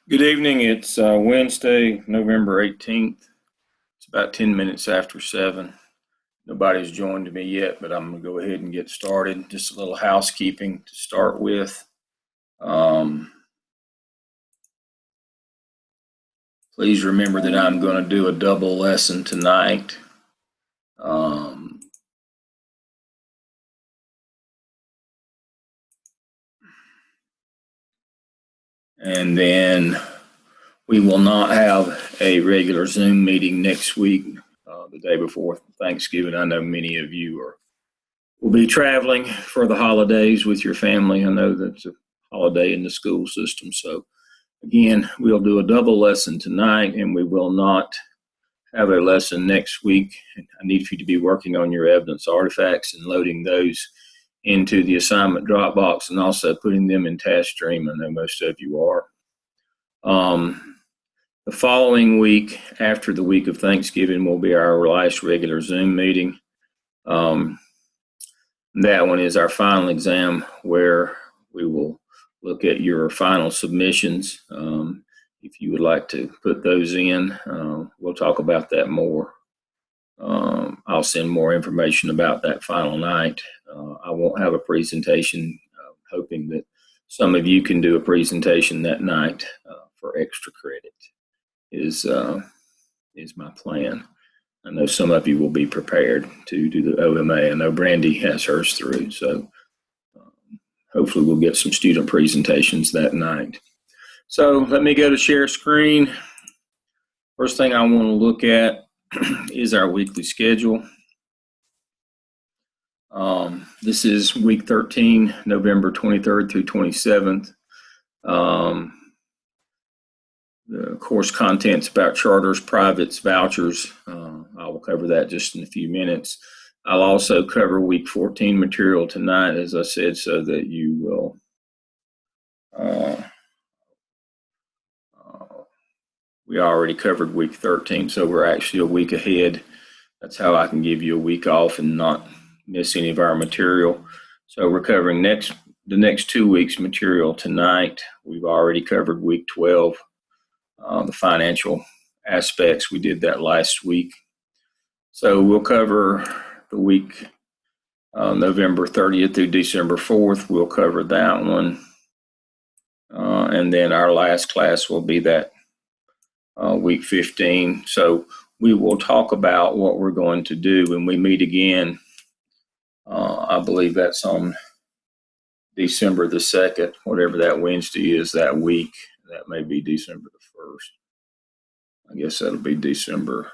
Good evening. It's Wednesday, November 18th. It's about 10 minutes after 7. Nobody's joined me yet, but I'm going to go ahead and get started. Just a little housekeeping to start with. Please remember that I'm going to do a double lesson tonight. And then we will not have a regular Zoom meeting next week, the day before Thanksgiving. I know many of you will be traveling for the holidays with your family. I know that's a holiday in the school system. So again, we'll do a double lesson tonight, and we will not have a lesson next week. I need for you to be working on your evidence artifacts and loading those into the assignment Dropbox and also putting them in TaskStream. I know most of you are. The following week, after the week of Thanksgiving, will be our last regular Zoom meeting. That one is our final exam, where we will look at your final submissions. If you would like to put those in, we'll talk about that more. I'll send more information about that final night. I won't have a presentation, hoping that some of you can do a presentation that night for extra credit is my plan. I know some of you will be prepared to do the OMA. I know Brandy has hers through, so hopefully we'll get some student presentations that night. So let me go to share screen. First thing I want to look at is our weekly schedule. This is week 13, November 23rd through 27th. The course contents about charters, privates, vouchers. I will cover that just in a few minutes. I'll also cover week 14 material tonight, as I said, so that you will we already covered week 13, so we're actually a week ahead. That's how I can give you a week off and not miss any of our material. So we're covering the next 2 weeks material tonight. We've already covered week 12, the financial aspects. We did that last week. So we'll cover the week November 30th through December 4th. We'll cover that one. And then our last class will be that week 15. So we will talk about what we're going to do when we meet again. I believe that's on December the 2nd, whatever that Wednesday is that week. That may be December the 1st. I guess that'll be December.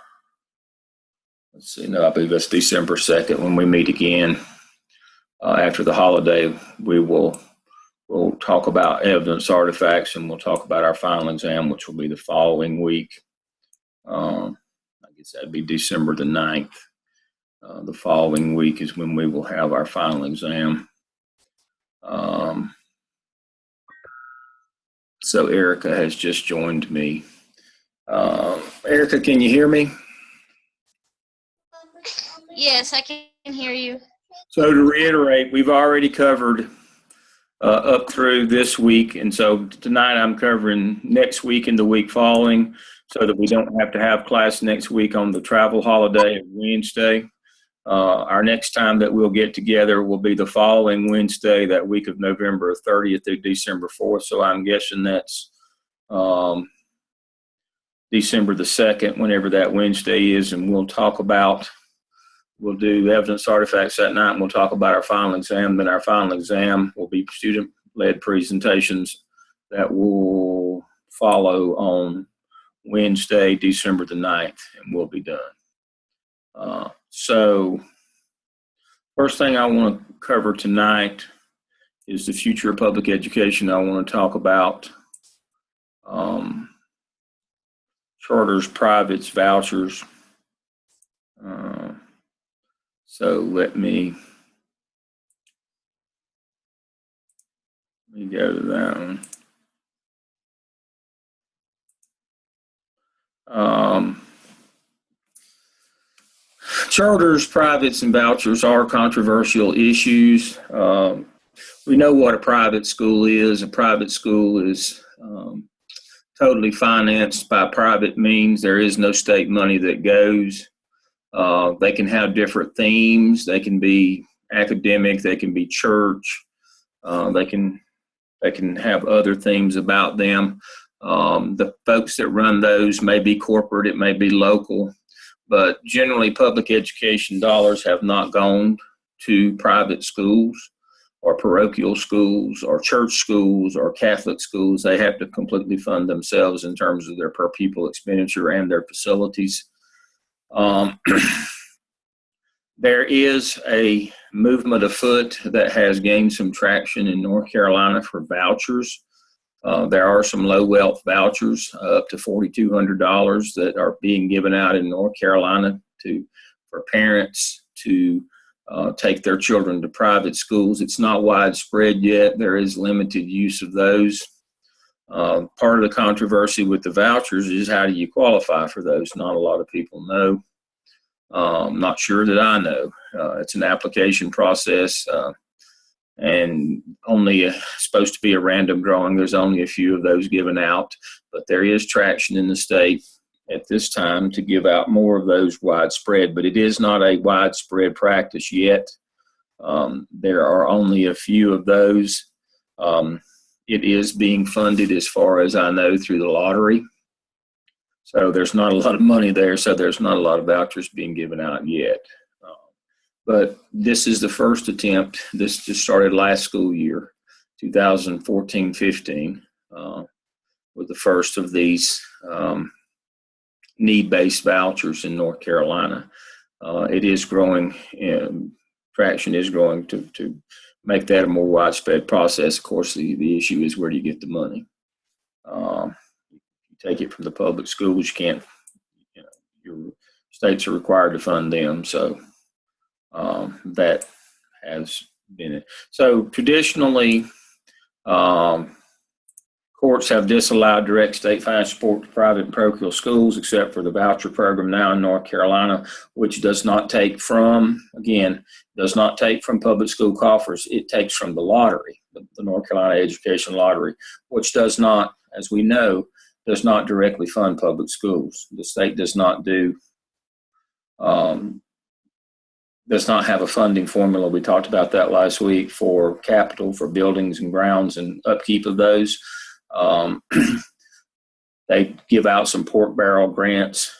Let's see. No, I believe that's December 2nd when we meet again. After the holiday, we'll talk about evidence artifacts, and we'll talk about our final exam, which will be the following week. I guess that'd be December the 9th. The following week is when we will have our final exam. So Erica has just joined me. Erica, can you hear me? Yes, I can hear you. So to reiterate, we've already covered up through this week, and so tonight I'm covering next week and the week following, so that we don't have to have class next week on the travel holiday of Wednesday. Our next time that we'll get together will be the following Wednesday, that week of November 30th through December 4th. So I'm guessing that's December the 2nd, whenever that Wednesday is, and we'll do evidence artifacts that night, and we'll talk about our final exam. Then our final exam will be student-led presentations that will follow on Wednesday, December the 9th, and we'll be done. So first thing I want to cover tonight is the future of public education. I want to talk about charters, privates, vouchers. So let me go to that one. Charters, privates, and vouchers are controversial issues. We know what a private school is. A private school is totally financed by private means. There is no state money that goes. They can have different themes. They can be academic. They can be church. They can have other themes about them. The folks that run those may be corporate. It may be local. But generally, public education dollars have not gone to private schools or parochial schools or church schools or Catholic schools. They have to completely fund themselves in terms of their per pupil expenditure and their facilities. There is a movement afoot that has gained some traction in North Carolina for vouchers. There are some low wealth vouchers up to $4,200 that are being given out in North Carolina for parents to take their children to private schools. It's not widespread yet. There is limited use of those. Part of the controversy with the vouchers is how do you qualify for those? Not a lot of people know. Not sure that I know. It's an application process. And only supposed to be a random drawing. There's only a few of those given out, but there is traction in the state at this time to give out more of those widespread, but it is not a widespread practice yet. There are only a few of those. It is being funded, as far as I know, through the lottery. So there's not a lot of money there, so there's not a lot of vouchers being given out yet. But this is the first attempt. This just started last school year, 2014-15, with the first of these need-based vouchers in North Carolina. It is growing, and traction is growing to make that a more widespread process. Of course, the issue is where do you get the money? You take it from the public schools, you can't, your states are required to fund them, so that has been it. So traditionally, courts have disallowed direct state financial support to private and parochial schools, except for the voucher program now in North Carolina, which does not take from public school coffers. It takes from the lottery, the North Carolina Education Lottery, which does not, as we know, does not directly fund public schools. The state does not have a funding formula. We talked about that last week for capital, for buildings and grounds and upkeep of those. They give out some pork barrel grants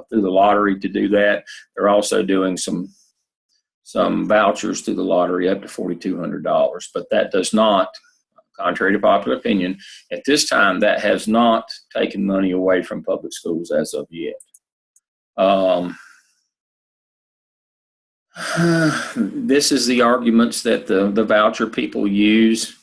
through the lottery to do that. They're also doing some vouchers through the lottery up to $4,200, but that does not, contrary to popular opinion, at this time, that has not taken money away from public schools as of yet. This is the arguments that the voucher people use.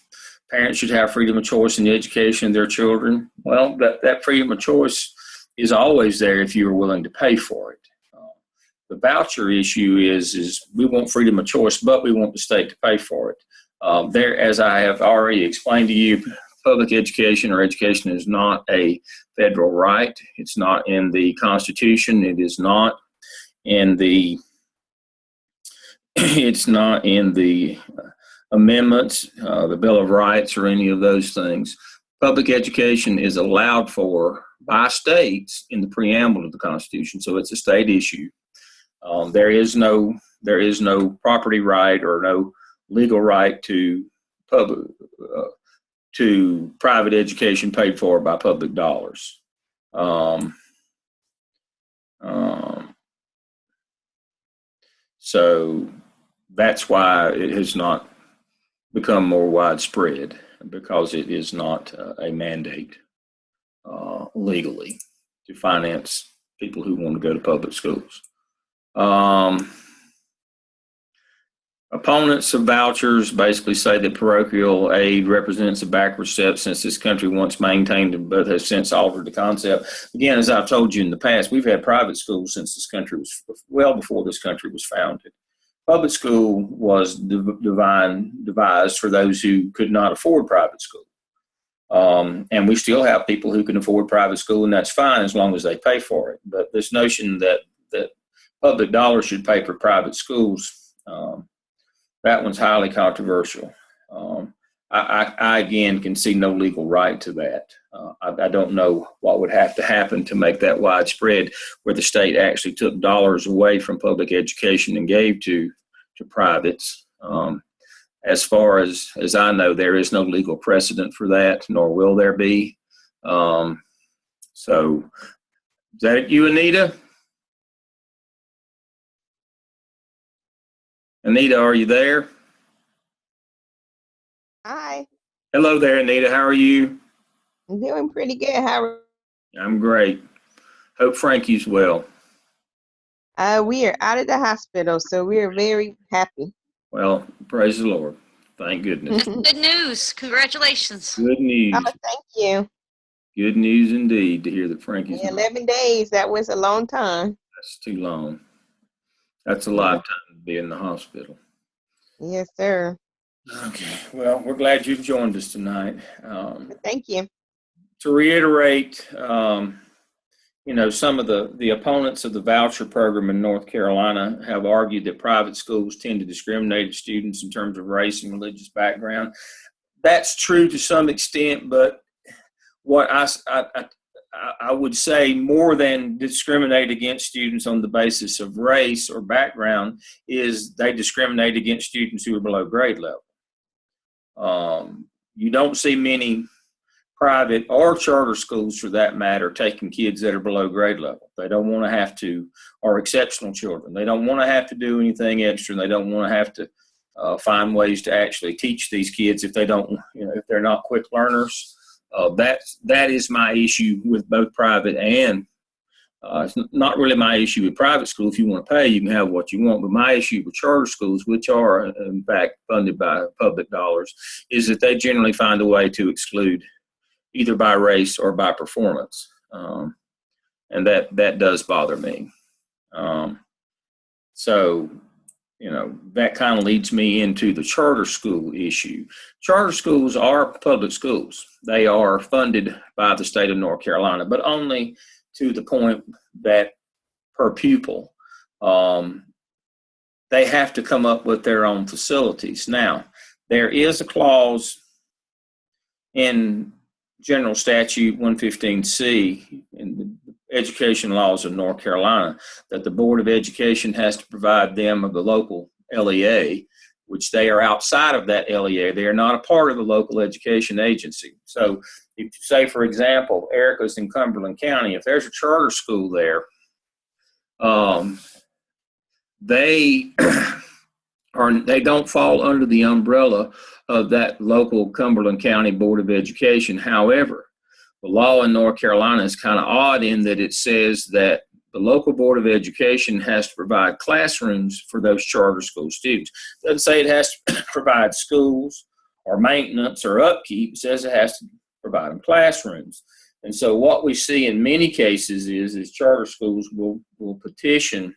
Parents should have freedom of choice in the education of their children. Well, that freedom of choice is always there if you are willing to pay for it. The voucher issue is we want freedom of choice, but we want the state to pay for it. As I have already explained to you, public education or education is not a federal right. It's not in the Constitution. It is not in the amendments, the Bill of Rights, or any of those things. Public education is allowed for by states in the preamble of the Constitution, so it's a state issue. There is no property right or no legal right to private education paid for by public dollars. So that's why it has not become more widespread, because it is not a mandate legally to finance people who want to go to public schools. Opponents of vouchers basically say that parochial aid represents a backward step since this country once maintained but has since altered the concept. Again, as I've told you in the past, we've had private schools since this country was, well before this country was founded. Public school was devised for those who could not afford private school. And we still have people who can afford private school, and that's fine as long as they pay for it. But this notion that public dollars should pay for private schools, that one's highly controversial. I again can see no legal right to that. I don't know what would have to happen to make that widespread, where the state actually took dollars away from public education and gave to privates. As far as I know, there is no legal precedent for that, nor will there be. So, is that you, Anita? Anita, are you there? Hi, Hello there, Anita. How are you? I'm doing pretty good. How are I'm great. Hope Frankie's well. we are out of the hospital, so we are very happy. Well, praise the Lord. Thank goodness. Oh, Good news. Congratulations. Good news. thank you. Good news indeed to hear that Frankie's Yeah, not. 11 days, that was a long time. That's too long. That's a Yeah. lifetime to be in the hospital. Yes, sir. Okay. Well, we're glad you've joined us tonight. Thank you. To reiterate, some of the opponents of the voucher program in North Carolina have argued that private schools tend to discriminate against students in terms of race and religious background. That's true to some extent, but what I would say, more than discriminate against students on the basis of race or background, is they discriminate against students who are below grade level. You don't see many private or charter schools, for that matter, taking kids that are below grade level. They don't want to have to, or exceptional children. They don't want to have to do anything extra, and they don't want to have to find ways to actually teach these kids if they don't, if they're not quick learners. That is my issue with both private and it's not really my issue with private school. If you want to pay, you can have what you want. But my issue with charter schools, which are in fact funded by public dollars, is that they generally find a way to exclude either by race or by performance, and that does bother me. So, that kind of leads me into the charter school issue. Charter schools are public schools. They are funded by the state of North Carolina, but only to the point that per pupil, they have to come up with their own facilities. Now, there is a clause in General Statute 115C in the education laws of North Carolina that the Board of Education has to provide them of the local LEA, which they are outside of that LEA. They are not a part of the local education agency. So if you say, for example, Erica's in Cumberland County, if there's a charter school there, they they don't fall under the umbrella of that local Cumberland County Board of Education. However, the law in North Carolina is kind of odd in that it says that the local Board of Education has to provide classrooms for those charter school students. It doesn't say it has to provide schools or maintenance or upkeep. It says it has to provide them classrooms. And so what we see in many cases is charter schools will petition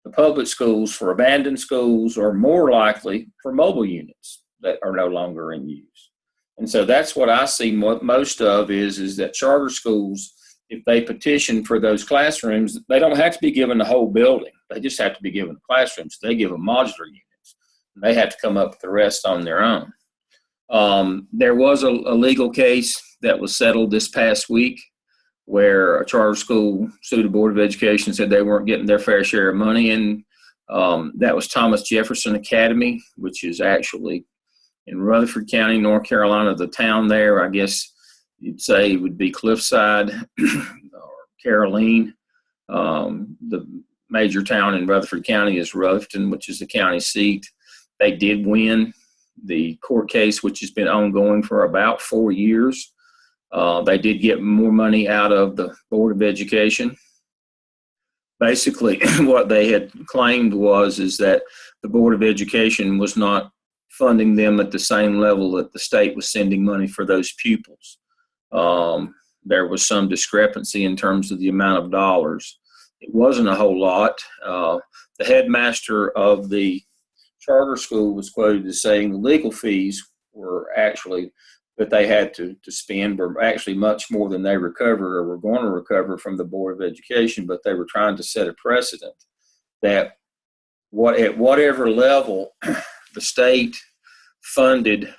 the public schools for abandoned schools, or more likely for mobile units that are no longer in use. And so that's what I see most of is that charter schools, if they petition for those classrooms, they don't have to be given the whole building. They just have to be given the classrooms. They give them modular units. They have to come up with the rest on their own. There was a legal case that was settled this past week where a charter school sued the Board of Education, said they weren't getting their fair share of money. And that was Thomas Jefferson Academy, which is actually in Rutherford County, North Carolina. The town there, I guess you'd say, would be Cliffside or Caroline. The major town in Rutherford County is Rutherford, which is the county seat. They did win the court case, which has been ongoing for about 4 years. They did get more money out of the Board of Education. Basically, what they had claimed is that the Board of Education was not funding them at the same level that the state was sending money for those pupils. There was some discrepancy in terms of the amount of dollars. It wasn't a whole lot. The headmaster of the charter school was quoted as saying the legal fees were actually that they had to spend were actually much more than they recovered or were going to recover from the Board of Education, but they were trying to set a precedent that at whatever level the state funded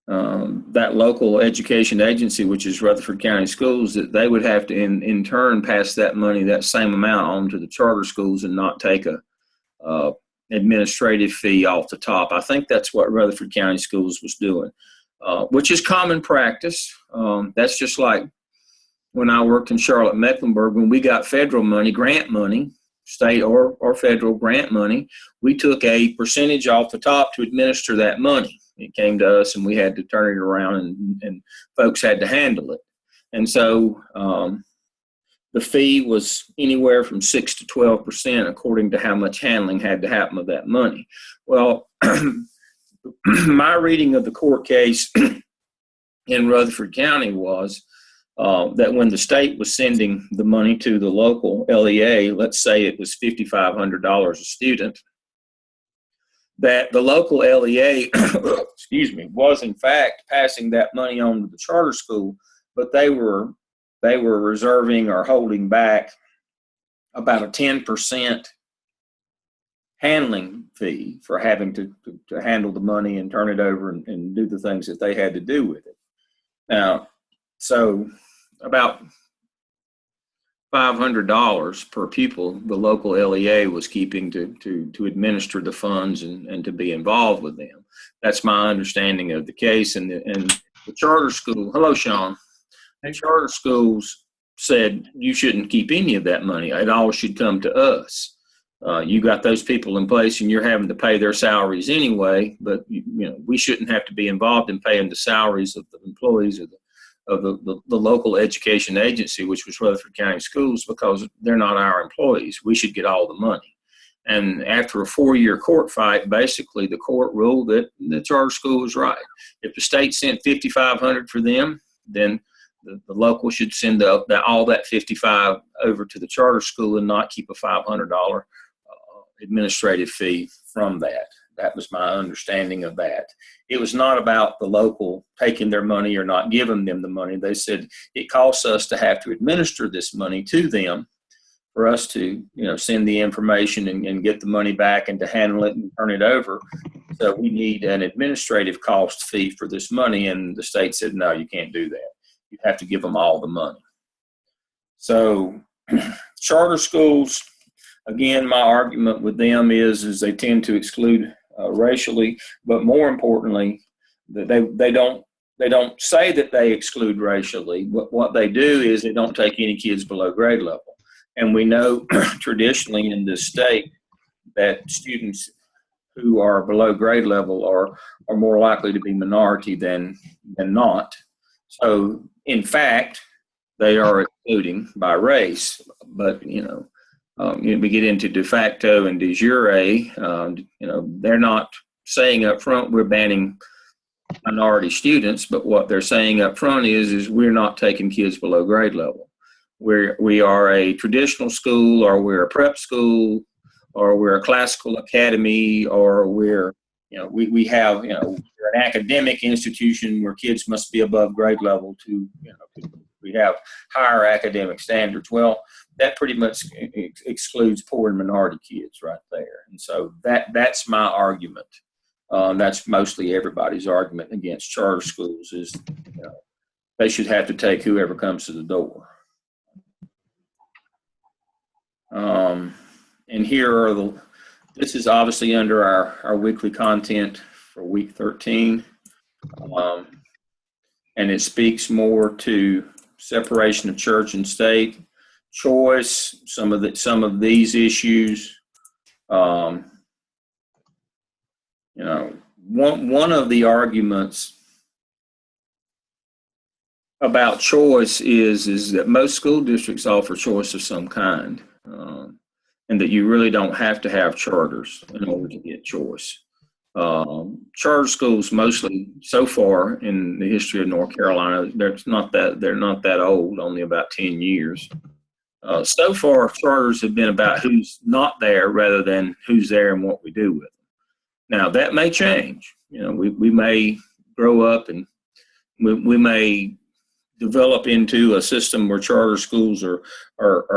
that local education agency, which is Rutherford County Schools, that they would have to in turn pass that money, that same amount, on to the charter schools and not take a administrative fee off the top. I think that's what Rutherford County Schools was doing, which is common practice. That's just like when I worked in Charlotte, Mecklenburg, when we got federal money, grant money, state or federal grant money, we took a percentage off the top to administer that money. It came to us and we had to turn it around, and folks had to handle it. And so the fee was anywhere from 6 to 12% according to how much handling had to happen with that money. Well, my reading of the court case in Rutherford County was that when the state was sending the money to the local LEA, let's say it was $5,500 a student, that the local LEA, excuse me, was in fact passing that money on to the charter school, but they were reserving or holding back about a 10% handling fee for having to handle the money and turn it over and do the things that they had to do with it. Now, so about $500 per pupil the local LEA was keeping to administer the funds and to be involved with them. That's my understanding of the case. And the charter school, hello, Sean. The charter schools said you shouldn't keep any of that money. It all should come to us. You got those people in place and you're having to pay their salaries anyway, but we shouldn't have to be involved in paying the salaries of the employees of the local education agency, which was Rutherford County Schools, because they're not our employees. We should get all the money. And after a 4-year court fight, basically the court ruled that the charter school was right. If the state sent $5,500 for them, then the local should send all that $55 over to the charter school and not keep a $500 administrative fee from that. That was my understanding of that. It was not about the local taking their money or not giving them the money. They said it costs us to have to administer this money to them for us to, send the information and get the money back and to handle it and turn it over. So we need an administrative cost fee for this money. And the state said, no, you can't do that. You have to give them all the money. So charter schools, again, my argument with them is they tend to exclude racially, but more importantly, they don't say that they exclude racially. What they do is they don't take any kids below grade level. And we know traditionally in this state that students who are below grade level are more likely to be minority than not. So in fact, they are excluding by race, but we get into de facto and de jure, they're not saying up front we're banning minority students, but what they're saying up front is we're not taking kids below grade level. We are a traditional school, or we're a prep school, or we're a classical academy, or we're an academic institution where kids must be above grade level we have higher academic standards. Well, that pretty much excludes poor and minority kids right there. And so that's my argument. That's mostly everybody's argument against charter schools is they should have to take whoever comes to the door. And here are this is obviously under our weekly content for week 13. And it speaks more to separation of church and state, choice, some of these issues. One of the arguments about choice is that most school districts offer choice of some kind, and that you really don't have to have charters in order to get choice. Charter schools mostly so far in the history of North Carolina, they're not that old, only about 10 years. So far, charters have been about who's not there rather than who's there and what we do with them. Now that may change. We may grow up and we may develop into a system where charter schools are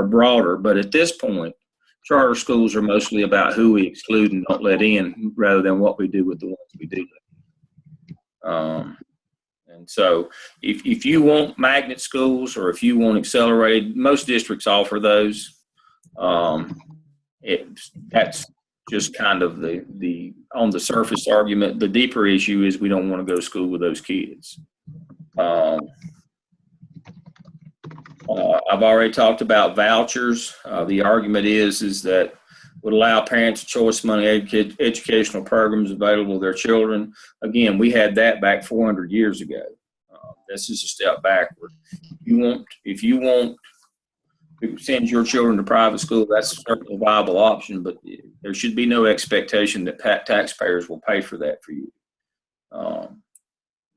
broader, but at this point, charter schools are mostly about who we exclude and don't let in rather than what we do with the ones we do. And so if you want magnet schools or if you want accelerated, most districts offer those. That's just kind of the on the surface argument. The deeper issue is we don't want to go to school with those kids. I've already talked about vouchers. The argument is that would allow parents choice money educational programs available to their children. Again, we had that back 400 years ago. This is a step backward. If you want to send your children to private school, that's certainly a viable option, but there should be no expectation that taxpayers will pay for that for you.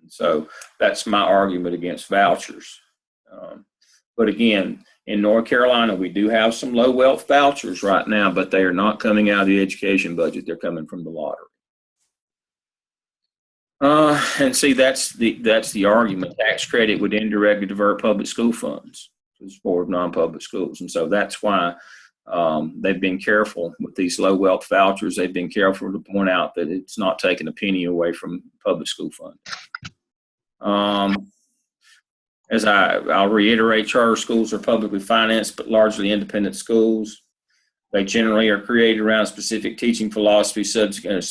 So that's my argument against vouchers. But again, in North Carolina, we do have some low wealth vouchers right now, but they are not coming out of the education budget. They're coming from the lottery. And see, that's the argument. Tax credit would indirectly divert public school funds to support non-public schools. And so that's why they've been careful with these low wealth vouchers. They've been careful to point out that it's not taking a penny away from public school funding. As I'll reiterate, charter schools are publicly financed but largely independent schools. They generally are created around a specific teaching philosophy, subject to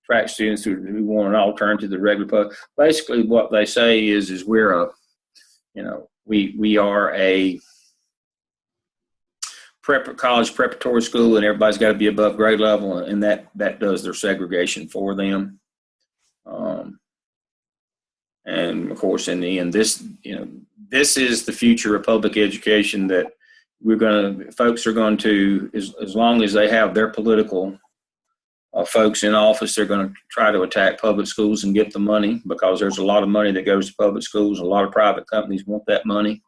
attract students who want an alternative to the regular public. Basically, what they say is we're we are a college preparatory school, and everybody's got to be above grade level, and that does their segregation for them. And of course, in the end, this is the future of public education that folks are going to, as long as they have their political folks in office, they're going to try to attack public schools and get the money, because there's a lot of money that goes to public schools. A lot of private companies want that money.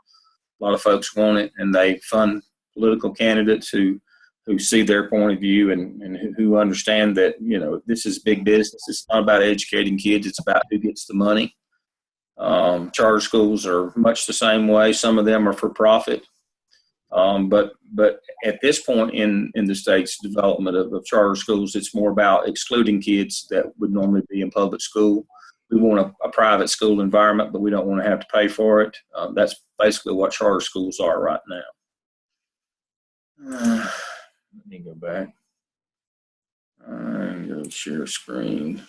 A lot of folks want it, and they fund political candidates who see their point of view and who understand that, this is big business. It's not about educating kids. It's about who gets the money. Charter schools are much the same way. Some of them are for profit. But at this point in the state's development of charter schools, it's more about excluding kids that would normally be in public school. We want a private school environment, but we don't want to have to pay for it. That's basically what charter schools are right now. Let me go back. I'm going to share screen.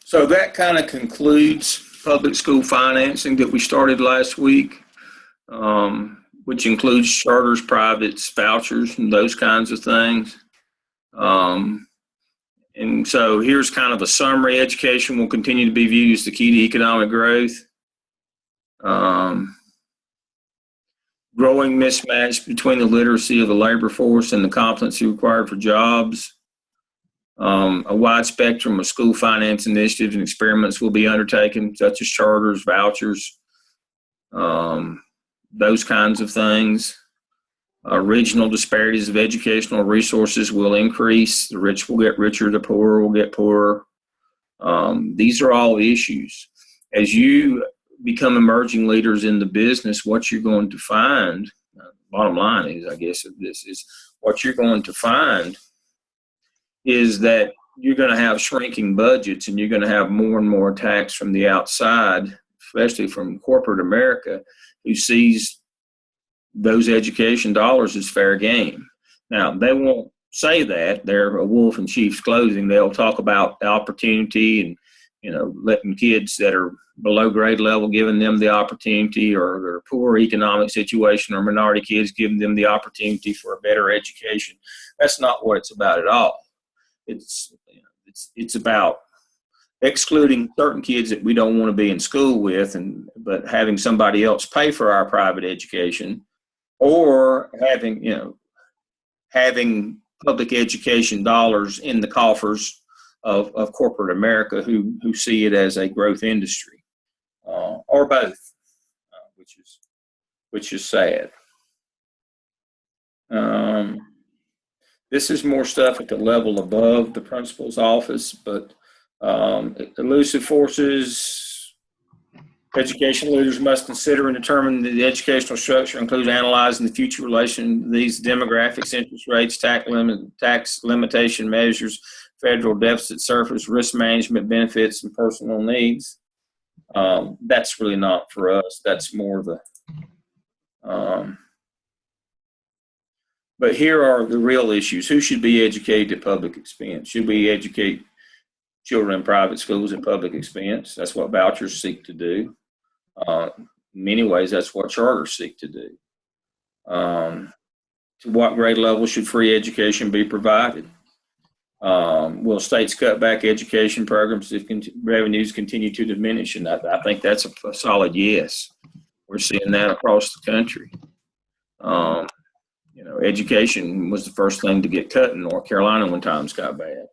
So that kind of concludes public school financing that we started last week, which includes charters, privates, vouchers, and those kinds of things. And so here's kind of a summary. Education will continue to be viewed as the key to economic growth. Growing mismatch between the literacy of the labor force and the competency required for jobs. A wide spectrum of school finance initiatives and experiments will be undertaken, such as charters, vouchers, those kinds of things. Regional disparities of educational resources will increase. The rich will get richer, the poor will get poorer. These are all issues. As you become emerging leaders in the business, what you're going to find, bottom line is, I guess, of this is what you're going to find is that you're going to have shrinking budgets, and you're going to have more and more attacks from the outside, especially from corporate America, who sees those education dollars as fair game. Now, they won't say that. They're a wolf in sheep's clothing. They'll talk about the opportunity and, letting kids that are below grade level, giving them the opportunity, or their poor economic situation, or minority kids, giving them the opportunity for a better education. That's not what it's about at all. It's about excluding certain kids that we don't want to be in school with, but having somebody else pay for our private education, or having public education dollars in the coffers of corporate America who see it as a growth industry, or both, which is sad. This is more stuff at the level above the principal's office, but elusive forces, education leaders must consider and determine the educational structure includes analyzing the future relation to these demographics, interest rates, tax limitation measures, federal deficit surface, risk management, benefits, and personal needs. That's really not for us. That's more the but here are the real issues. Who should be educated at public expense? Should we educate children in private schools at public expense? That's what vouchers seek to do. In many ways, that's what charters seek to do. To what grade level should free education be provided? Will states cut back education programs if revenues continue to diminish? And I think that's a solid yes. We're seeing that across the country. Education was the first thing to get cut in North Carolina when times got bad.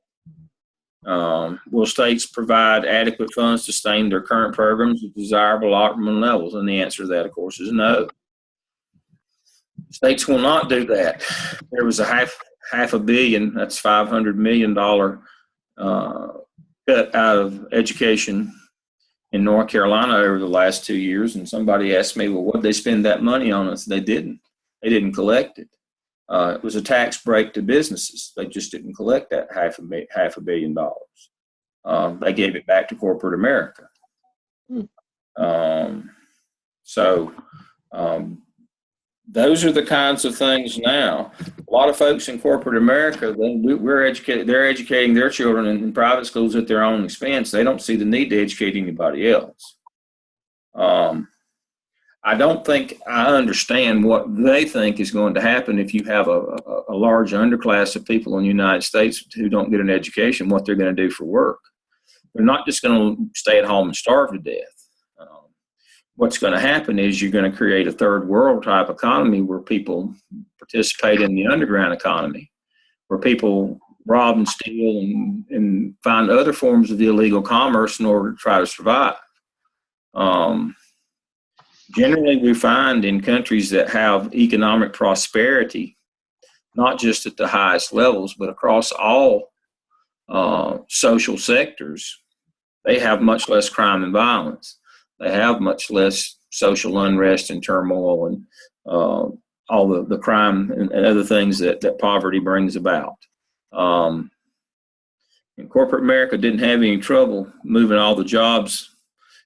Will states provide adequate funds to sustain their current programs at desirable optimum levels? And the answer to that, of course, is no. States will not do that. There was a half a billion, that's $500 million cut out of education in North Carolina over the last 2 years. And somebody asked me, well, what did they spend that money on? I said, they didn't. They didn't collect it. It was a tax break to businesses. They just didn't collect that half a billion dollars. They gave it back to corporate America. Those are the kinds of things now. A lot of folks in corporate America, they're educating their children in private schools at their own expense. They don't see the need to educate anybody else. I don't think I understand what they think is going to happen if you have a large underclass of people in the United States who don't get an education, what they're going to do for work. They're not just going to stay at home and starve to death. What's going to happen is you're going to create a third world type economy where people participate in the underground economy, where people rob and steal and find other forms of illegal commerce in order to try to survive. Generally, we find in countries that have economic prosperity, not just at the highest levels, but across all social sectors, they have much less crime and violence. They have much less social unrest and turmoil and all the crime and other things that poverty brings about. And corporate America didn't have any trouble moving all the jobs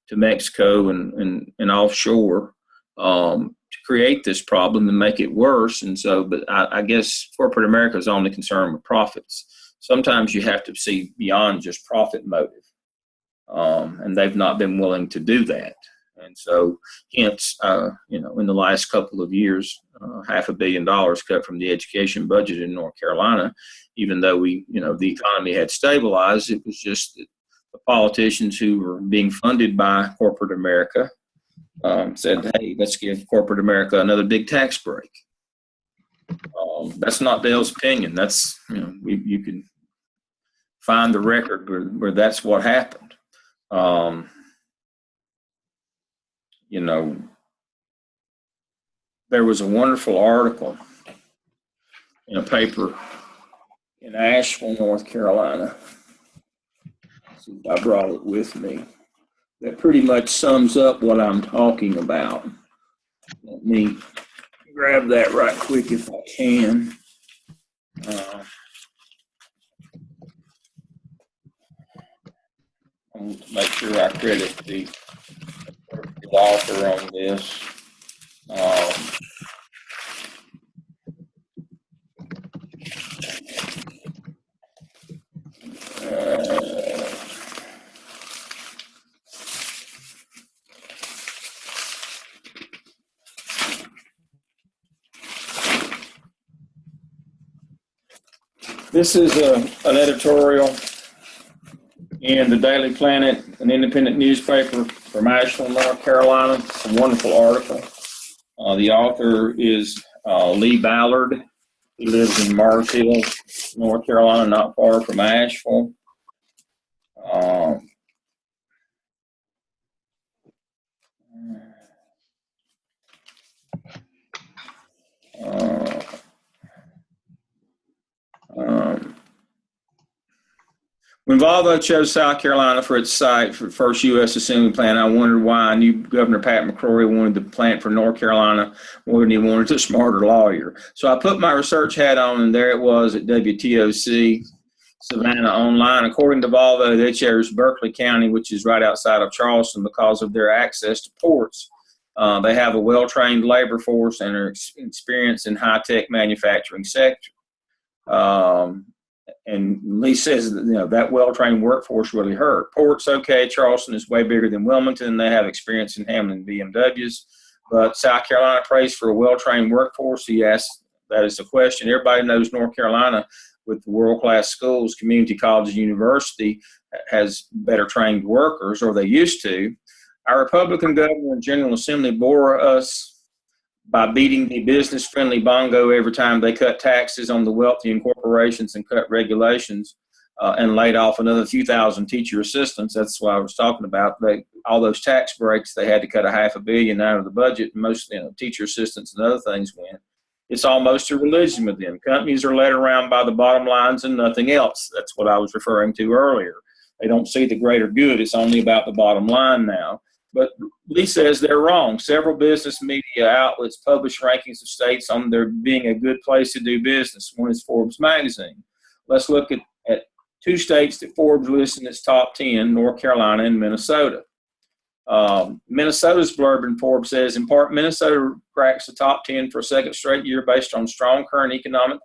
to Mexico and offshore to create this problem and make it worse. And so, but I guess corporate America is only concerned with profits. Sometimes you have to see beyond just profit motive. And they've not been willing to do that. And so, hence, in the last couple of years, $500 million cut from the education budget in North Carolina, even though the economy had stabilized, it was just that the politicians who were being funded by corporate America said, hey, let's give corporate America another big tax break. That's not Dale's opinion. That's, you can find the record where that's what happened. There was a wonderful article in a paper in Asheville, North Carolina. I brought it with me. That pretty much sums up what I'm talking about. Let me grab that right quick if I can. I want to make sure I credit the author on this. This is an editorial in the Daily Planet, an independent newspaper from Asheville, North Carolina. It's a wonderful article. The author is Lee Ballard. He lives in Mars Hill, North Carolina, not far from Asheville. When Volvo chose South Carolina for its site for the first U.S. assembly plant, I wondered why I knew Governor Pat McCrory wanted the plant for North Carolina more than he wanted a smarter lawyer. So I put my research hat on, and there it was at WTOC Savannah Online. According to Volvo, they chose Berkeley County, which is right outside of Charleston, because of their access to ports. They have a well-trained labor force and are experienced in high-tech manufacturing sector. And Lee says that, that well-trained workforce really hurt. Ports, okay, Charleston is way bigger than Wilmington. They have experience in handling BMWs. But South Carolina prays for a well-trained workforce. He asked, that is the question. Everybody knows North Carolina, with the world-class schools, community college and university, has better trained workers, or they used to. Our Republican governor and General Assembly bore us by beating the business-friendly bongo every time they cut taxes on the wealthy and corporations and cut regulations and laid off another few thousand teacher assistants. That's what I was talking about. All those tax breaks, they had to cut $500 million out of the budget, and most teacher assistants and other things went. It's almost a religion with them. Companies are led around by the bottom lines and nothing else. That's what I was referring to earlier. They don't see the greater good. It's only about the bottom line now. But Lee says they're wrong. Several business media outlets publish rankings of states on there being a good place to do business. One is Forbes magazine. Let's look at two states that Forbes lists in its top 10, North Carolina and Minnesota. Minnesota's blurb in Forbes says, in part, Minnesota cracks the top 10 for a second straight year based on strong current economic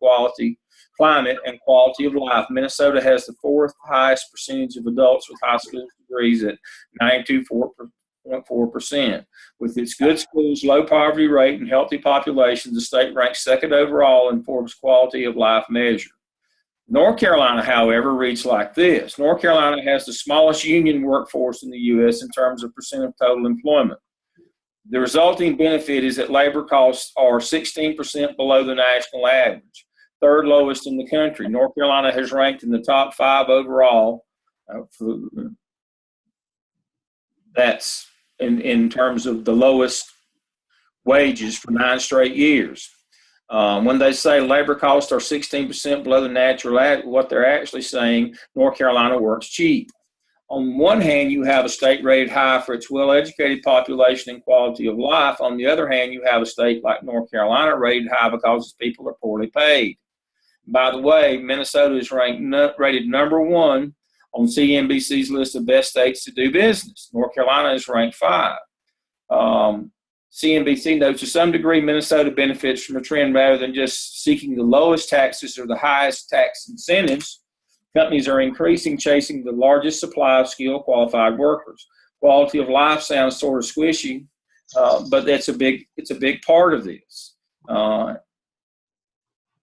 climate, and quality of life. Minnesota has the fourth highest percentage of adults with high school degrees at 92.4%. With its good schools, low poverty rate, and healthy population, the state ranks second overall in Forbes' quality of life measure. North Carolina, however, reads like this. North Carolina has the smallest union workforce in the U.S. in terms of percent of total employment. The resulting benefit is that labor costs are 16% below the national average, third lowest in the country. North Carolina has ranked in the top 5 overall. That's in terms of the lowest wages for 9 straight years. When they say labor costs are 16% below the natural average, what they're actually saying, North Carolina works cheap. On one hand, you have a state rated high for its well-educated population and quality of life. On the other hand, you have a state like North Carolina rated high because its people are poorly paid. By the way, Minnesota is rated number 1 on CNBC's list of best states to do business. North Carolina is ranked 5. CNBC notes, to some degree, Minnesota benefits from a trend rather than just seeking the lowest taxes or the highest tax incentives. Companies are increasing, chasing the largest supply of skilled, qualified workers. Quality of life sounds sort of squishy, but it's a big part of this.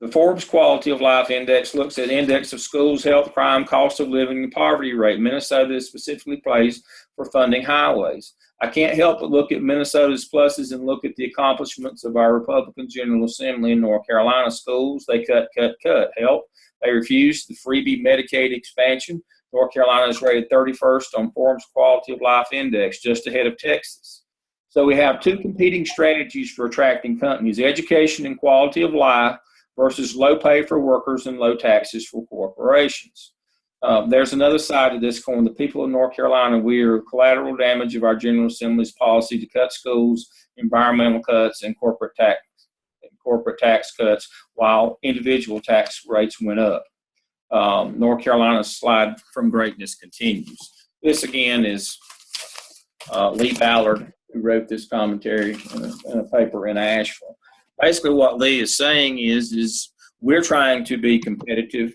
The Forbes Quality of Life Index looks at index of schools, health, crime, cost of living, and poverty rate. Minnesota is specifically placed for funding highways. I can't help but look at Minnesota's pluses and look at the accomplishments of our Republican General Assembly in North Carolina. Schools, they cut. Health, they refused the freebie Medicaid expansion. North Carolina is rated 31st on Forbes Quality of Life Index, just ahead of Texas. So we have two competing strategies for attracting companies, education and quality of life versus low pay for workers and low taxes for corporations. There's another side to this coin. The people of North Carolina, we are collateral damage of our General Assembly's policy to cut schools, environmental cuts, and corporate tax cuts, while individual tax rates went up. North Carolina's slide from greatness continues. This again is Lee Ballard, who wrote this commentary in a paper in Asheville. Basically, what Lee is saying is we're trying to be competitive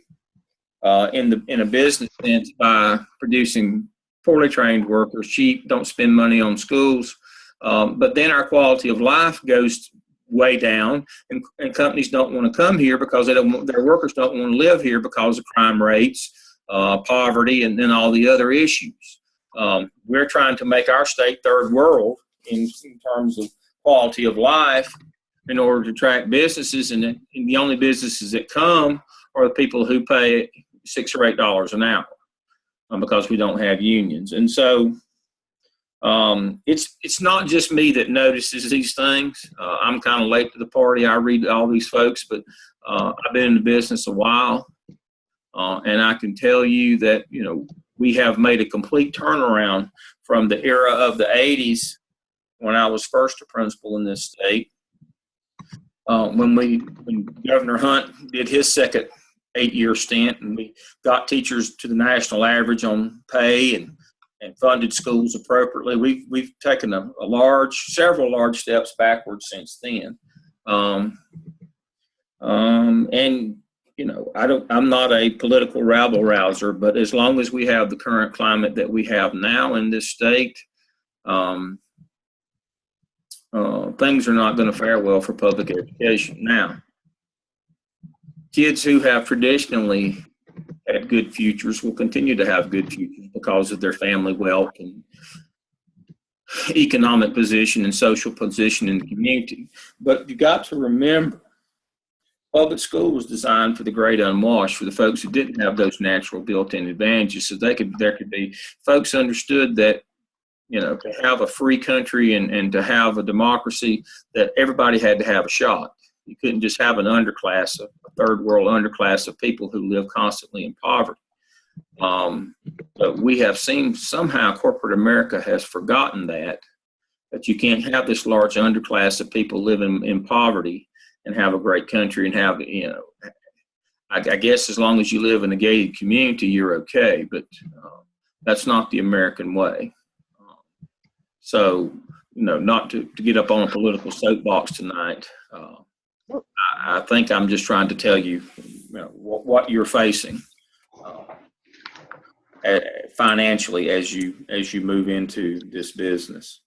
in a business sense by producing poorly trained workers, cheap, don't spend money on schools, but then our quality of life goes way down, and companies don't want to come here because their workers don't want to live here because of crime rates, poverty, and then all the other issues. We're trying to make our state third world in terms of quality of life in order to attract businesses, and the only businesses that come are the people who pay $6 or $8 an hour because we don't have unions. And so it's not just me that notices these things. I'm kind of late to the party. I read all these folks, but I've been in the business a while. And I can tell you that, we have made a complete turnaround from the era of the 80s when I was first a principal in this state. When Governor Hunt did his second 8-year stint, and we got teachers to the national average on pay and funded schools appropriately, we've taken several large steps backwards since then. And I'm not a political rabble rouser, but as long as we have the current climate that we have now in this state, things are not going to fare well for public education. Now, kids who have traditionally had good futures will continue to have good futures because of their family wealth and economic position and social position in the community. But you got to remember, public school was designed for the great unwashed, for the folks who didn't have those natural built-in advantages. So there could be folks understood that, to have a free country and to have a democracy, that everybody had to have a shot. You couldn't just have an underclass, a third world underclass of people who live constantly in poverty. But we have seen somehow corporate America has forgotten that you can't have this large underclass of people living in poverty and have a great country and have, I guess as long as you live in a gated community, you're okay. But that's not the American way. So, not to get up on a political soapbox tonight, I think I'm just trying to tell you, what you're facing financially as you move into this business.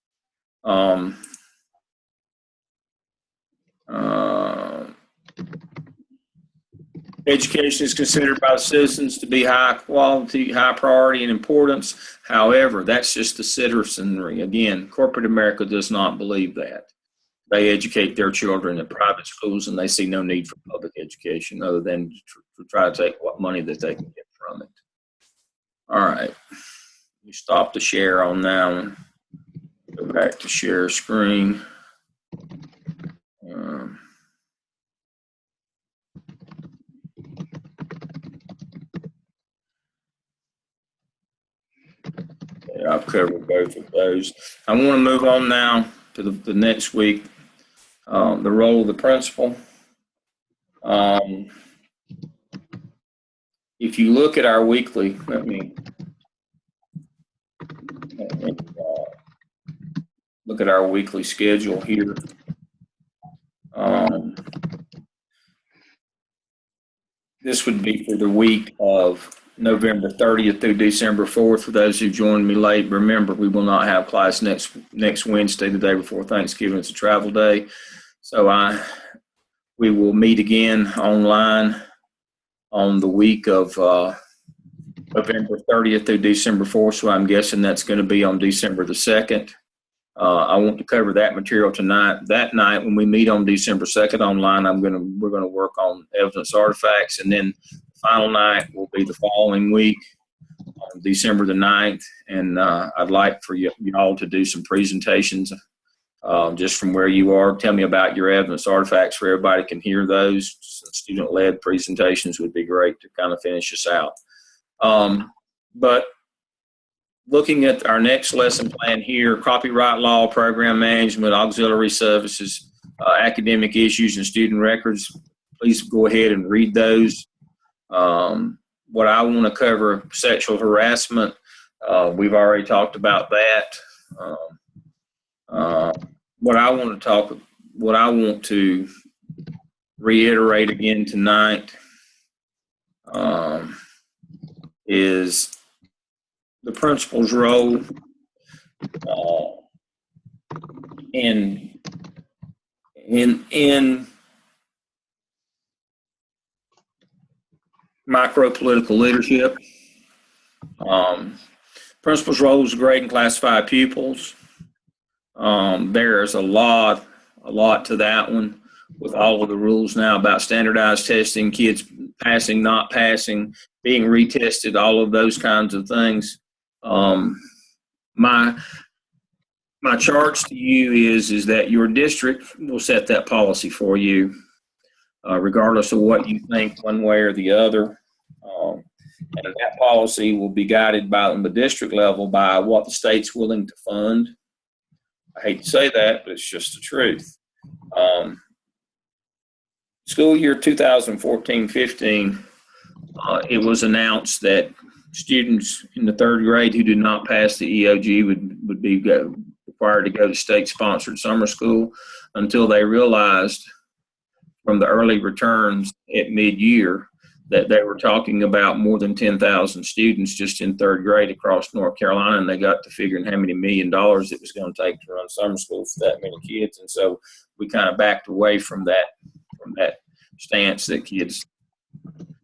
Education is considered by the citizens to be high quality, high priority, and importance. However, that's just the citizenry. Again, corporate America does not believe that. They educate their children in private schools, and they see no need for public education other than to try to take what money that they can get from it. All right. You stop the share on that one. Go back to share screen. I've covered both of those. I want to move on now to the next week, the role of the principal. If you look at our weekly, let me look at our weekly schedule here. This would be for the week of November 30th through December 4th. For those who joined me late, remember we will not have class next Wednesday, the day before Thanksgiving. It's a travel day. So we will meet again online on the week of November 30th through December 4th. So I'm guessing that's going to be on December the 2nd. I want to cover that material tonight. That night, when we meet on December 2nd online, we're going to work on evidence artifacts, and then the final night will be the following week, on December the 9th. And I'd like for you all to do some presentations just from where you are. Tell me about your evidence artifacts, where everybody can hear those. Student-led presentations would be great to kind of finish us out. But looking at our next lesson plan here, copyright law, program management, auxiliary services, academic issues, and student records, please go ahead and read those. What I want to cover, sexual harassment, we've already talked about that. What I want to reiterate again tonight is the principal's role in micro-political leadership. Principal's role is to grade and classify pupils. There's a lot to that one, with all of the rules now about standardized testing, kids passing, not passing, being retested, all of those kinds of things. My charge to you is that your district will set that policy for you, regardless of what you think one way or the other. And that policy will be guided by on the district level by what the state's willing to fund. I hate to say that, but it's just the truth. School year 2014-15, it was announced that students in the third grade who did not pass the EOG would be required to go to state-sponsored summer school until they realized from the early returns at mid-year that they were talking about more than 10,000 students just in third grade across North Carolina, and they got to figuring how many $1 million it was going to take to run summer school for that many kids. And so we kind of backed away from that stance that kids.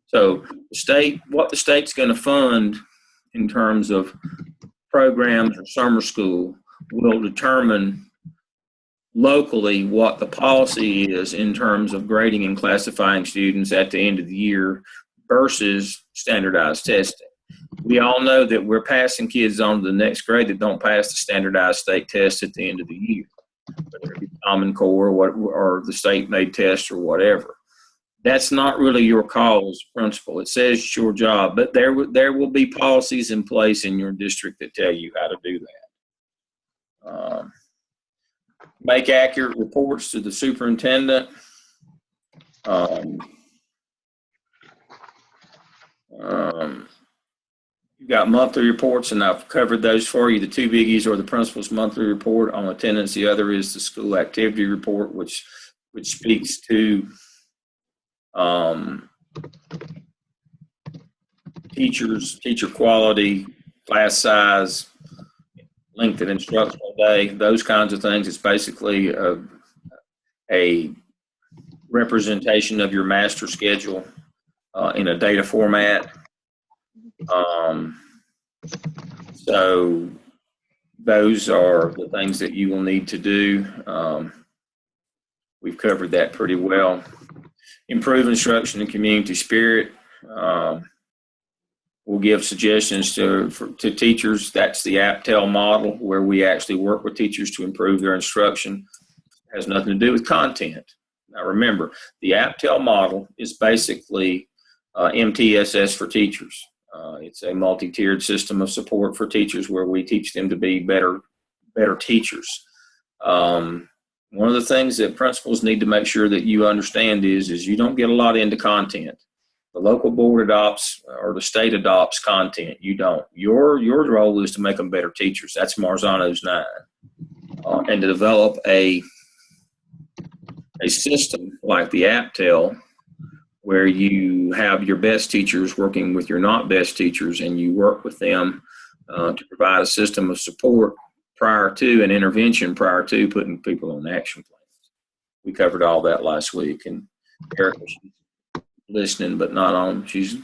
So what the state's going to fund in terms of programs or summer school will determine locally what the policy is in terms of grading and classifying students at the end of the year versus standardized testing. We all know that we're passing kids on to the next grade that don't pass the standardized state test at the end of the year, whether it be Common Core or the state-made test or whatever. That's not really your call as a principal. It says it's your job, but there will be policies in place in your district that tell you how to do that. Make accurate reports to the superintendent. You've got monthly reports, and I've covered those for you. The two biggies are the principal's monthly report on attendance. The other is the school activity report, which speaks to teacher quality, class size, length of instructional day, those kinds of things. It's basically a representation of your master schedule in a data format. So those are the things that you will need to do. We've covered that pretty well. Improve instruction and community spirit. We'll give suggestions to teachers. That's the APTEL model, where we actually work with teachers to improve their instruction. It has nothing to do with content. Now remember, the APTEL model is basically MTSS for teachers. It's a multi-tiered system of support for teachers where we teach them to be better teachers. One of the things that principals need to make sure that you understand is you don't get a lot into content. The local board adopts or the state adopts content. You don't. Your role is to make them better teachers. That's Marzano's 9. And to develop a system like the APTEL where you have your best teachers working with your not best teachers, and you work with them to provide a system of support prior to an intervention, prior to putting people on action plans. We covered all that last week, and Erica, she's listening but not on. She's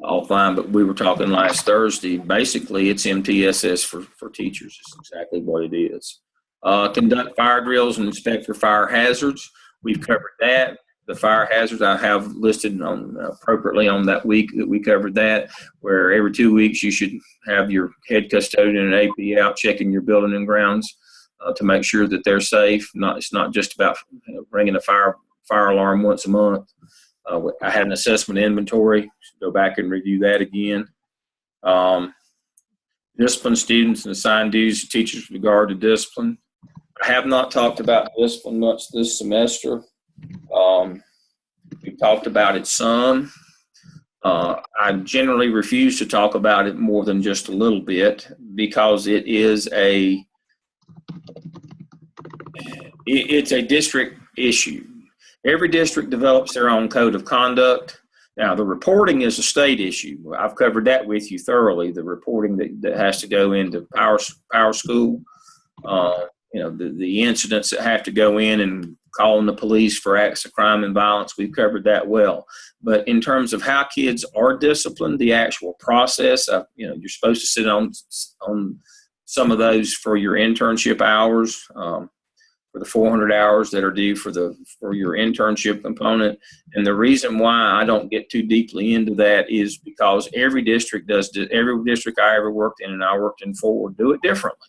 all fine, but we were talking last Thursday. Basically, it's MTSS for teachers. It's exactly what it is. Conduct fire drills and inspect for fire hazards. We've covered that. The fire hazards I have listed on appropriately on that week that we covered that, where every 2 weeks you should have your head custodian and AP out checking your building and grounds to make sure that they're safe. It's not just about ringing a fire alarm once a month. I had an assessment inventory. Go back and review that again. Discipline students and assign duties to teachers with regard to discipline. I have not talked about discipline much this semester. We've talked about it some. I generally refuse to talk about it more than just a little bit because it's a district issue. Every district develops their own code of conduct. Now, the reporting is a state issue. I've covered that with you thoroughly, the reporting that has to go into Power School. The incidents that have to go in and calling the police for acts of crime and violence, we've covered that well. But in terms of how kids are disciplined, the actual process, you're supposed to sit on some of those for your internship hours, for the 400 hours that are due for your internship component. And the reason why I don't get too deeply into that is because every district I ever worked in and I worked in 4 do it differently.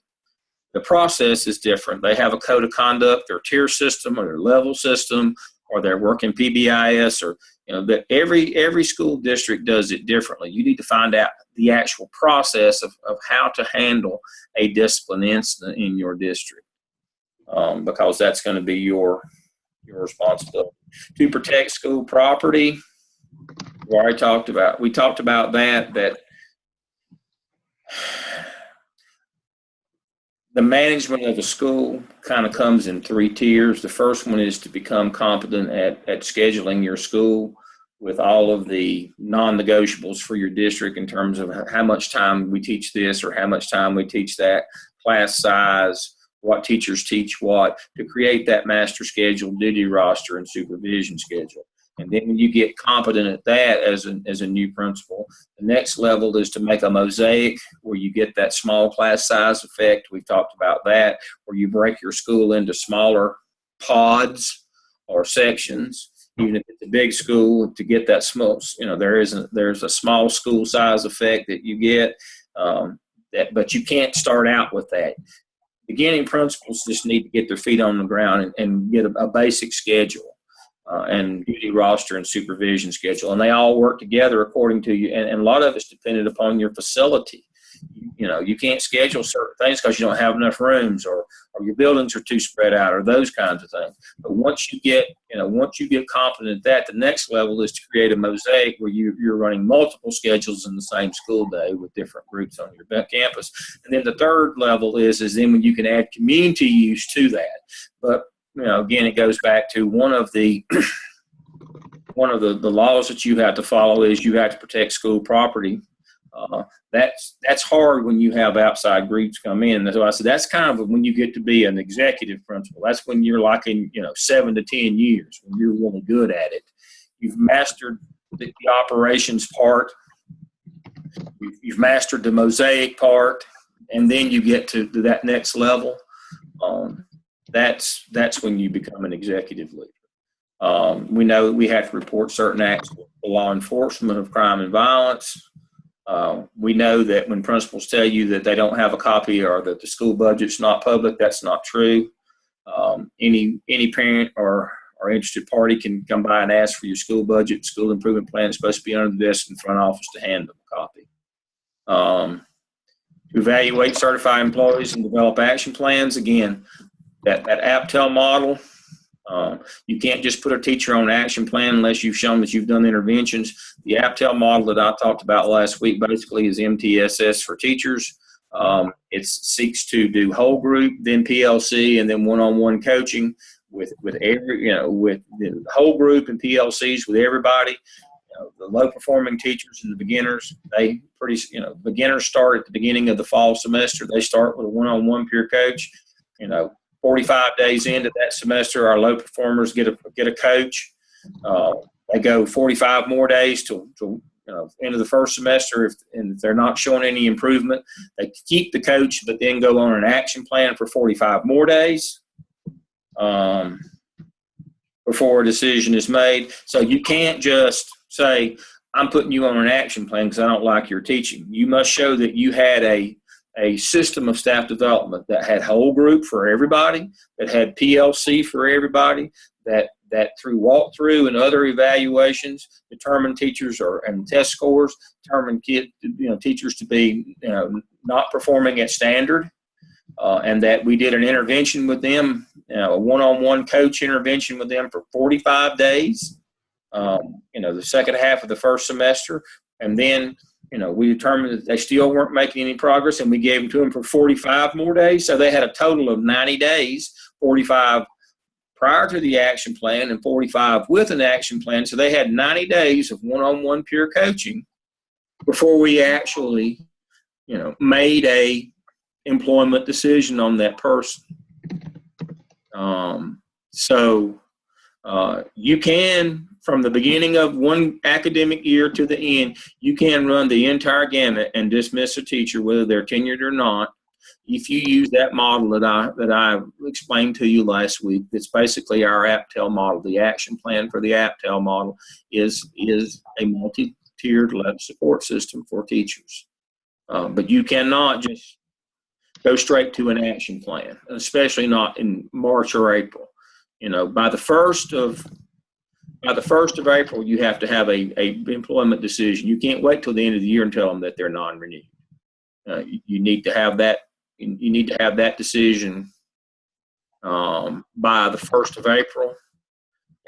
The process is different. They have a code of conduct, their tier system or their level system, or their working PBIS, or that every school district does it differently. You need to find out the actual process of how to handle a discipline incident in your district, because that's going to be your responsibility. To protect school property, we talked about that the management of a school kind of comes in 3 tiers. The first one is to become competent at scheduling your school with all of the non-negotiables for your district in terms of how much time we teach this or how much time we teach that, class size, what teachers teach what, to create that master schedule, duty roster, and supervision schedule. And then when you get competent at that as a new principal, the next level is to make a mosaic where you get that small class size effect. We've talked about that, where you break your school into smaller pods or sections. Even if it's a big school, to get that small, there's a small school size effect that you get, but you can't start out with that. Beginning principals just need to get their feet on the ground and get a basic schedule. And duty roster and supervision schedule, and they all work together according to you. And a lot of it's dependent upon your facility. You can't schedule certain things because you don't have enough rooms, or your buildings are too spread out, or those kinds of things. But once you get competent at that, the next level is to create a mosaic where you're running multiple schedules in the same school day with different groups on your campus. And then the third level is then when you can add community use to that. But again, it goes back to one of the laws that you have to follow is you have to protect school property. That's hard when you have outside groups come in. So I said that's kind of when you get to be an executive principal. That's when you're like in 7 to 10 years when you're really good at it. You've mastered the operations part. You've mastered the mosaic part, and then you get to that next level. That's when you become an executive leader. We know we have to report certain acts to law enforcement of crime and violence. We know that when principals tell you that they don't have a copy or that the school budget's not public, that's not true. Any parent or interested party can come by and ask for your school budget. School improvement plan is supposed to be under the desk in the front office to hand them a copy. To evaluate certified employees and develop action plans, again, that APTEL model, you can't just put a teacher on an action plan unless you've shown that you've done interventions. The APTEL model that I talked about last week basically is MTSS for teachers. It seeks to do whole group, then PLC, and then one-on-one coaching with with the whole group and PLCs with everybody. The low-performing teachers and the beginners, beginners start at the beginning of the fall semester. They start with a one-on-one peer coach. 45 days into that semester, our low performers get a coach. They go 45 more days till end of the first semester. If they're not showing any improvement, they keep the coach, but then go on an action plan for 45 more days before a decision is made. So you can't just say, I'm putting you on an action plan because I don't like your teaching. You must show that you had a system of staff development that had whole group for everybody, that had PLC for everybody, that through walkthrough and other evaluations determined teachers and test scores determined teachers to be not performing at standard, and that we did an intervention with them, a one-on-one coach intervention with them for 45 days, the second half of the first semester, and then we determined that they still weren't making any progress, and we gave them to them for 45 more days. So they had a total of 90 days, 45 prior to the action plan and 45 with an action plan. So they had 90 days of one-on-one peer coaching before we actually, made a employment decision on that person. You can, from the beginning of one academic year to the end, you can run the entire gamut and dismiss a teacher, whether they're tenured or not, if you use that model that I explained to you last week. That's basically our APTEL model. The action plan for the APTEL model is a multi-tiered led support system for teachers. But you cannot just go straight to an action plan, especially not in March or April. By the first of by the 1st of April, you have to have a employment decision. You can't wait till the end of the year and tell them that they're non-renewed. You need to have that. You need to have that decision by the 1st of April,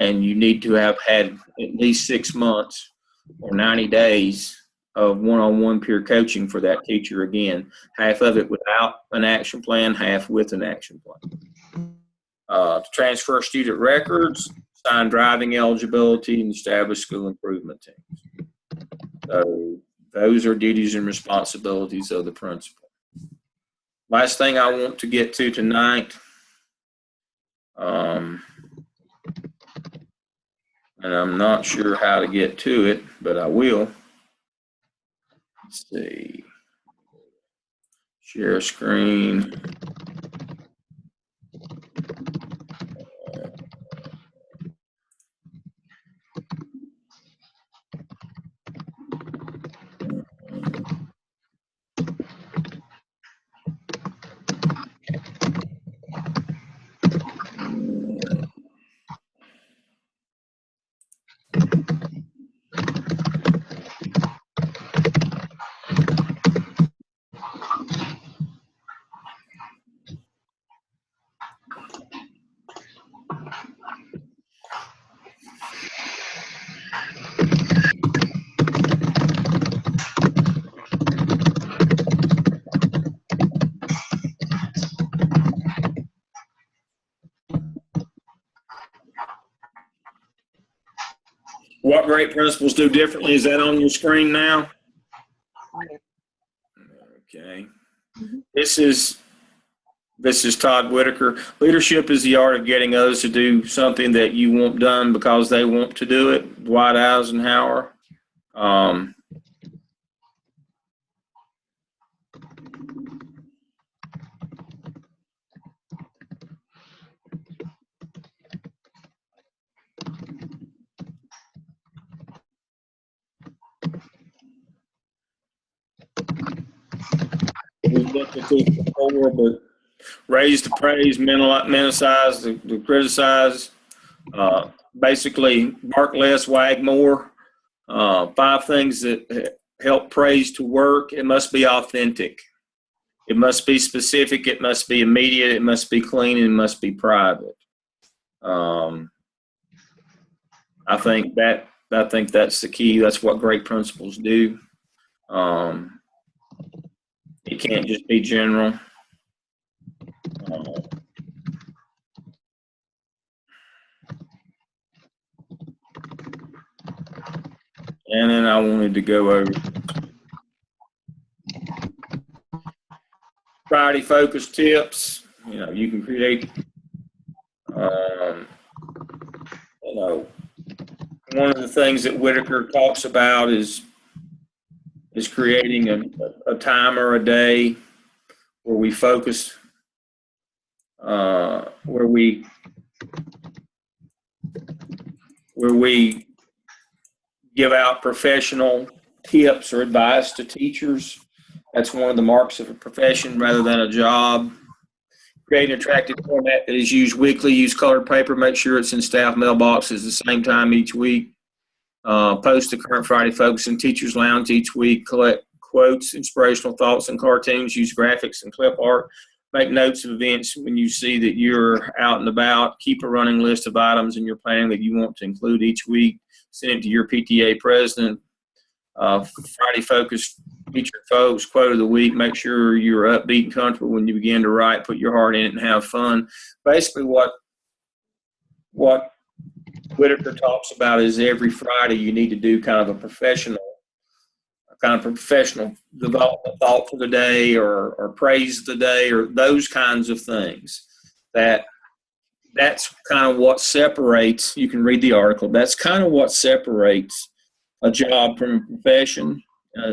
and you need to have had at least 6 months or 90 days of one-on-one peer coaching for that teacher. Again, half of it without an action plan, half with an action plan. To transfer student records, sign driving eligibility, and establish school improvement teams. So those are duties and responsibilities of the principal. Last thing I want to get to tonight, and I'm not sure how to get to it, but I will. Let's see. Share screen. What great principals do differently? Is that on your screen now? Okay. This is Todd Whitaker. Leadership is the art of getting others to do something that you want done because they want to do it. Dwight Eisenhower. We've looked at this before, but raise to praise, minimize to criticize. Basically, bark less, wag more. 5 things that help praise to work. It must be authentic. It must be specific. It must be immediate. It must be clean. And it must be private. I think that's the key. That's what great principals do. It can't just be general. And then I wanted to go over Friday focus tips. You can create, one of the things that Whitaker talks about is creating a timer a day where we focus, where we give out professional tips or advice to teachers. That's one of the marks of a profession rather than a job. Create an attractive format that is used weekly. Use colored paper. Make sure it's in staff mailboxes the same time each week. Post the current Friday Focus in Teachers Lounge each week. Collect quotes, inspirational thoughts, and cartoons. Use graphics and clip art. Make notes of events when you see that you're out and about. Keep a running list of items in your planning that you want to include each week. Send it to your PTA president. Friday Focus featured folks, quote of the week. Make sure you're upbeat and comfortable when you begin to write. Put your heart in it and have fun. Basically, what Whitaker talks about is every Friday you need to do kind of a professional development thought for the day or praise the day or those kinds of things. That's kind of what separates, you can read the article, that's kind of what separates a job from a profession,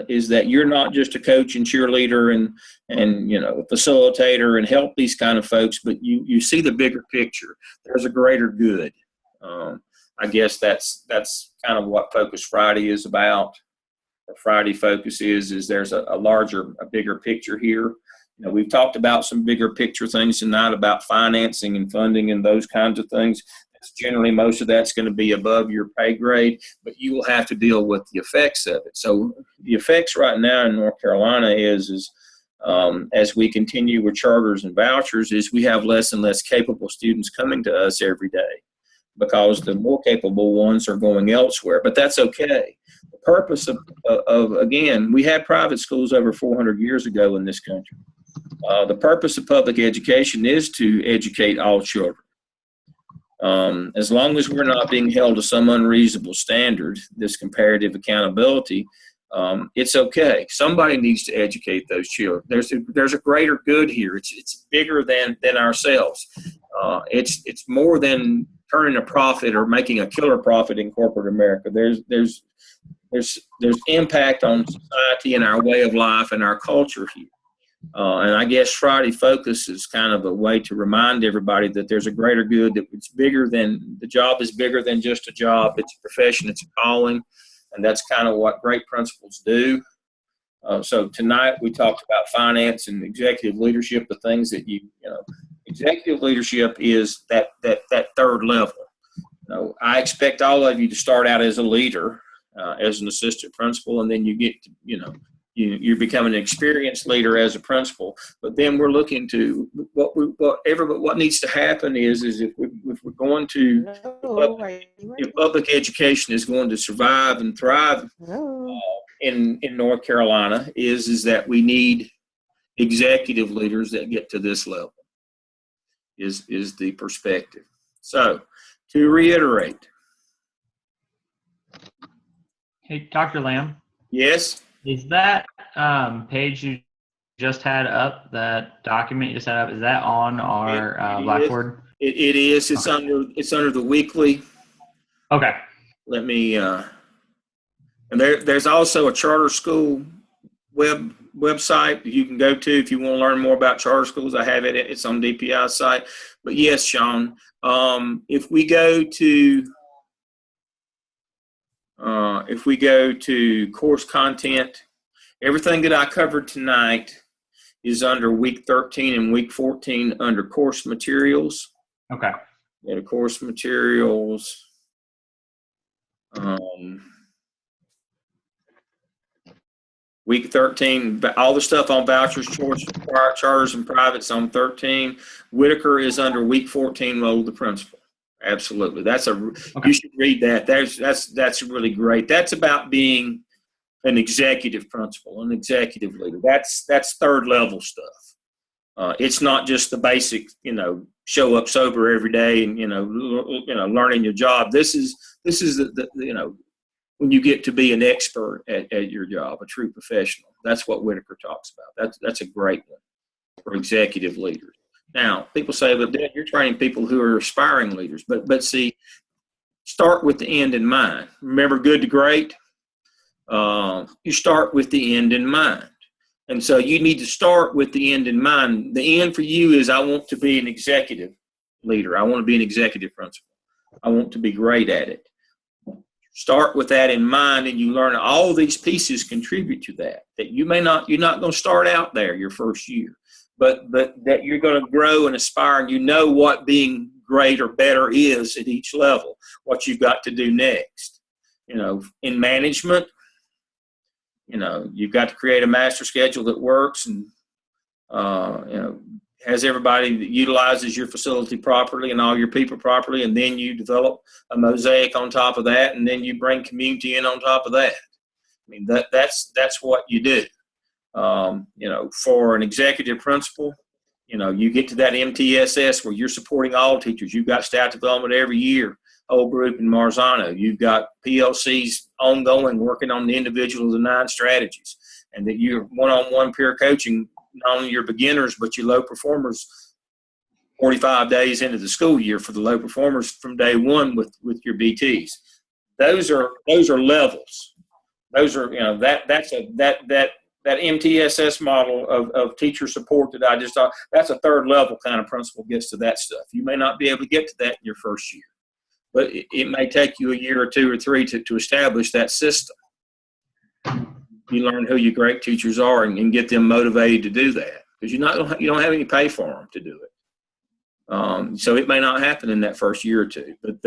is that you're not just a coach and cheerleader and facilitator and help these kind of folks, but you see the bigger picture. There's a greater good. I guess that's kind of what Focus Friday is about. Or Friday Focus is there's a bigger picture here. We've talked about some bigger picture things tonight about financing and funding and those kinds of things. Generally, most of that's going to be above your pay grade, but you will have to deal with the effects of it. So the effects right now in North Carolina is as we continue with charters and vouchers, is we have less and less capable students coming to us every day because the more capable ones are going elsewhere. But that's okay. The purpose of again, we had private schools over 400 years ago in this country. The purpose of public education is to educate all children. As long as we're not being held to some unreasonable standard, this comparative accountability, it's okay. Somebody needs to educate those children. There's a greater good here. It's bigger than ourselves. It's more than turning a profit or making a killer profit in corporate America. There's impact on society and our way of life and our culture here. And I guess Friday Focus is kind of a way to remind everybody that there's a greater good, that it's bigger than, the job is bigger than just a job. It's a profession, it's a calling, and that's kind of what great principals do. So tonight we talked about finance and executive leadership, the things that executive leadership is that third level. I expect all of you to start out as a leader, as an assistant principal, and then you get to, you become an experienced leader as a principal. But then we're looking to what needs to happen is if we're going to, if public education is going to survive and thrive in North Carolina, is that we need executive leaders that get to this level. Is the perspective. So to reiterate. Hey, Dr. Lamb. Yes. Is that page you just had up, that document you just had up, is that on our Blackboard? It is. It's under the weekly. Okay. Let me. And there's also a charter school website you can go to if you want to learn more about charter schools. I have it. It's on DPI's site. But yes, Sean, if we go to course content, everything that I covered tonight is under week 13 and week 14 under course materials. Okay. Yeah, the course materials. Week 13, all the stuff on vouchers, charters, and privates on 13. Whitaker is under week 14, role of the principal. Absolutely. You should read that. That's really great. That's about being an executive principal, an executive leader. That's third level stuff. It's not just the basic, show up sober every day and learning your job. This is the when you get to be an expert at your job, a true professional. That's what Whitaker talks about. That's a great one for executive leaders. Now, people say, but Dad, you're training people who are aspiring leaders. But see, start with the end in mind. Remember good to great? You start with the end in mind. And so you need to start with the end in mind. The end for you is, I want to be an executive leader. I want to be an executive principal. I want to be great at it. Start with that in mind, and you learn all these pieces contribute to that. That you're not going to start out there your first year, but that you're going to grow and aspire, and what being great or better is at each level, what you've got to do next. In management, you've got to create a master schedule that works and has everybody that utilizes your facility properly and all your people properly, and then you develop a mosaic on top of that, and then you bring community in on top of that. I mean, that's what you do. For an executive principal, you get to that MTSS where you're supporting all teachers. You've got staff development every year, whole group in Marzano. You've got PLCs ongoing, working on the individual design strategies, and that you're one-on-one peer coaching not only your beginners but your low performers 45 days into the school year for the low performers from day one with your BTs. Those are levels. Those are that MTSS model of teacher support that I just thought, that's a third level kind of principal gets to that stuff. You may not be able to get to that in your first year, but it may take you a year or two or three to establish that system. You learn who your great teachers are and get them motivated to do that, because you don't have any pay for them to do it. So it may not happen in that first year or two. But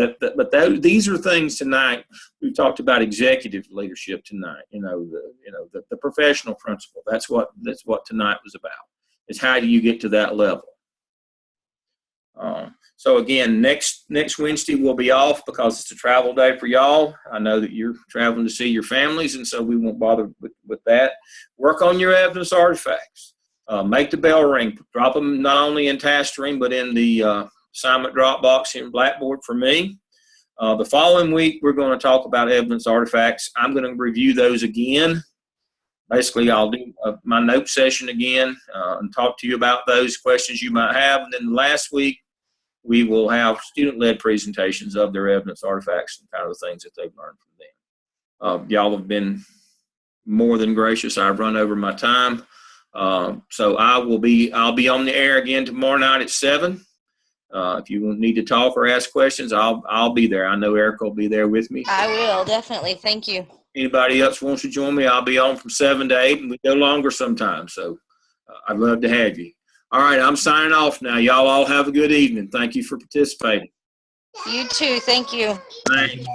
these are things tonight. We talked about executive leadership tonight. The professional principle. That's what tonight was about. Is how do you get to that level? So again, next Wednesday we'll be off because it's a travel day for y'all. I know that you're traveling to see your families, and so we won't bother with that. Work on your evidence artifacts. Make the bell ring. Drop them not only in TaskStream but in the assignment drop box in Blackboard for me. The following week we're going to talk about evidence artifacts. I'm going to review those again. Basically, I'll do my note session again and talk to you about those questions you might have. And then last week, we will have student-led presentations of their evidence artifacts and kind of the things that they've learned from them. Y'all have been more than gracious. I've run over my time. So I'll be on the air again tomorrow night at 7. If you need to talk or ask questions, I'll be there. I know Erica will be there with me. I will, definitely. Thank you. Anybody else wants to join me, I'll be on from 7 to 8, and we go longer sometimes. So I'd love to have you. All right, I'm signing off now. Y'all all have a good evening. Thank you for participating. You too. Thank you. Thanks.